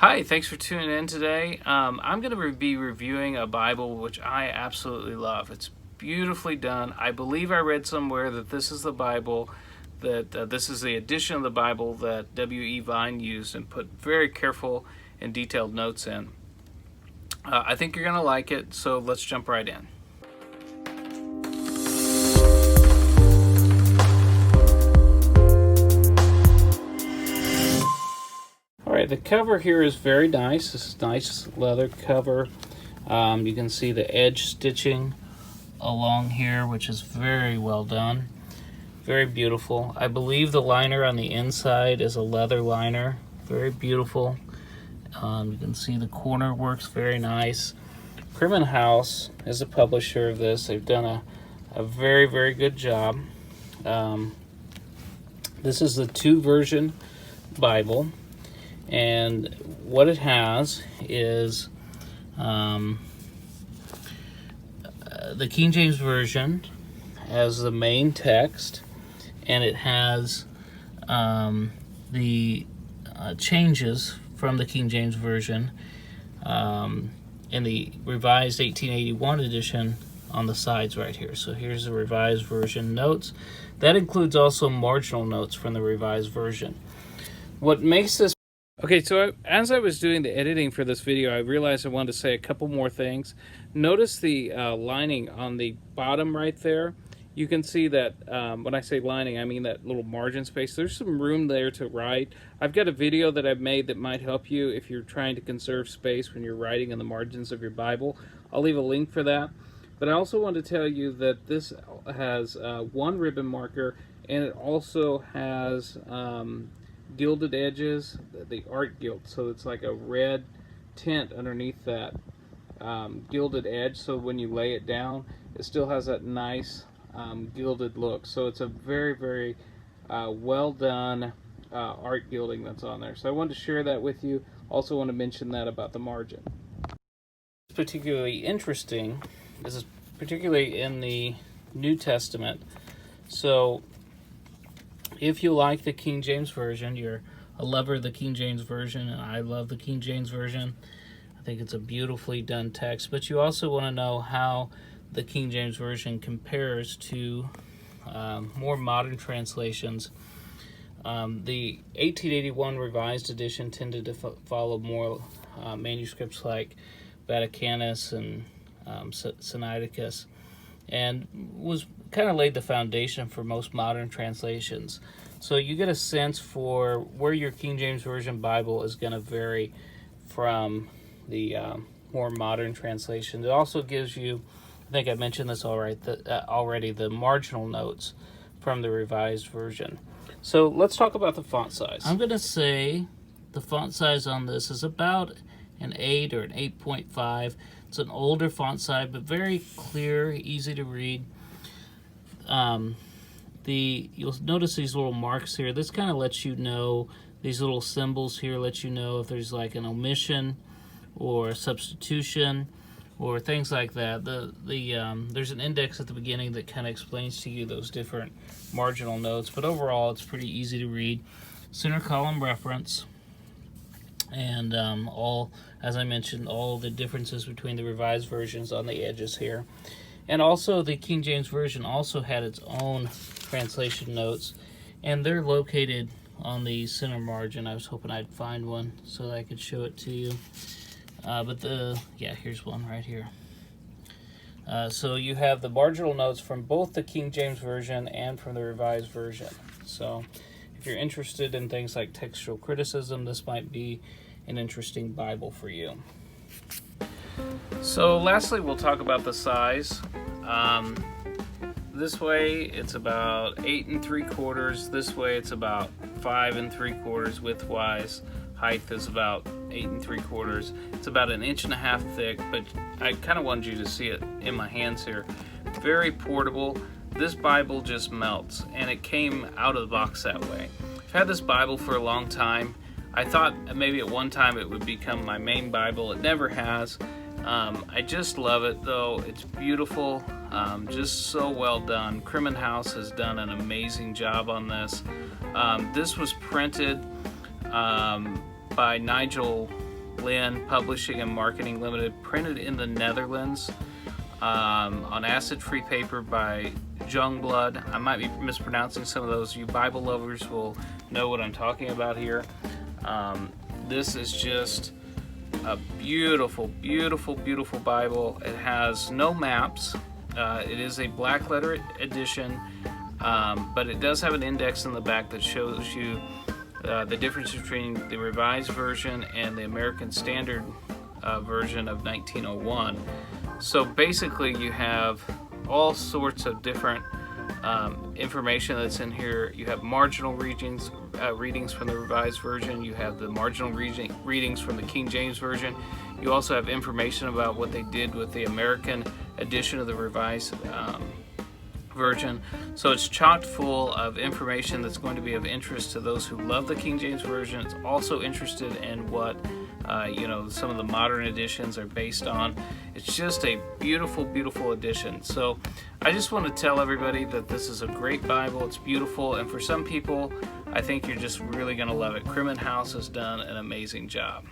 Hi, thanks for tuning in today. I'm going to be reviewing a Bible which I absolutely love. It's beautifully done. I believe I read somewhere that this is the Bible, that this is the edition of the Bible that W.E. Vine used and put very careful and detailed notes in. I think you're going to like it, so let's jump right in. Alright, the cover here is very nice. This is nice leather cover. You can see the edge stitching along here, which is very well done. Very beautiful. I believe the liner on the inside is a leather liner. Very beautiful. You can see the corner works very nice. CRIMOND is the publisher of this. They've done a very, very good job. This is the 2-version Bible. And what it has is the King James Version as the main text, and it has the changes from the King James Version in the revised 1881 edition on the sides right here. So here's the revised version notes. That includes also marginal notes from the revised version. What makes this Okay, so as I was doing the editing for this video, I realized I wanted to say a couple more things. Notice the lining on the bottom right there. You can see that when I say lining, I mean that little margin space. There's some room there to write. I've got a video that I've made that might help you if you're trying to conserve space when you're writing in the margins of your Bible. I'll leave a link for that. But I also want to tell you that this has one ribbon marker, and it also has gilded edges, the art gilt, so it's like a red tint underneath that gilded edge, so when you lay it down it still has that nice gilded look. So it's a very, very well done art gilding that's on there. So I wanted to share that with you. Also want to mention that about the margin. It's particularly interesting. This is particularly in the New Testament. So if you like the King James Version, you're a lover of the King James Version, and I love the King James Version. I think it's a beautifully done text, but you also want to know how the King James Version compares to more modern translations. The 1881 Revised Edition tended to follow more manuscripts like Vaticanus and Sinaiticus, and was kind of laid the foundation for most modern translations. So you get a sense for where your King James Version Bible is going to vary from the more modern translations. It also gives you, I think I mentioned this already, the marginal notes from the Revised Version. So let's talk about the font size. I'm going to say the font size on this is about an 8 or an 8.5. It's an older font size, but very clear, easy to read. You'll notice these little marks here. This kind of lets you know, these little symbols here let you know if there's like an omission or a substitution or things like that. There's an index at the beginning that kind of explains to you those different marginal notes, but overall it's pretty easy to read. Center column reference, and as I mentioned, all the differences between the revised versions on the edges here. And also the King James Version also had its own translation notes, and they're located on the center margin. I was hoping I'd find one so that I could show it to you. Here's one right here. So you have the marginal notes from both the King James Version and from the Revised Version. So if you're interested in things like textual criticism, this might be an interesting Bible for you. So lastly, we'll talk about the size. This way it's about 8 3/4. This way it's about 5 3/4 width-wise. Height is about 8 3/4. It's about 1.5 inches thick, but I kind of wanted you to see it in my hands here. Very portable. This Bible just melts, and it came out of the box that way. I've had this Bible for a long time. I thought maybe at one time it would become my main Bible. It never has. I just love it, though. It's beautiful, just so well done. CRIMOND has done an amazing job on this. This was printed by Nigel Lynn Publishing and Marketing Limited, printed in the Netherlands, on acid-free paper by Jungblood. I might be mispronouncing some of those. You Bible lovers will know what I'm talking about here. This is just a beautiful, beautiful, beautiful Bible. It has no maps. It is a black letter edition, but it does have an index in the back that shows you the difference between the Revised Version and the American Standard version of 1901. So basically you have all sorts of different information that's in here. You have marginal readings from the Revised Version. You have the marginal readings from the King James Version. You also have information about what they did with the American edition of the Revised Version. So it's chock full of information that's going to be of interest to those who love the King James Version. It's also interested in what some of the modern editions are based on. It's just a beautiful, beautiful edition. So I just want to tell everybody that this is a great Bible. It's beautiful, and for some people, I think you're just really going to love it. CRIMOND House has done an amazing job.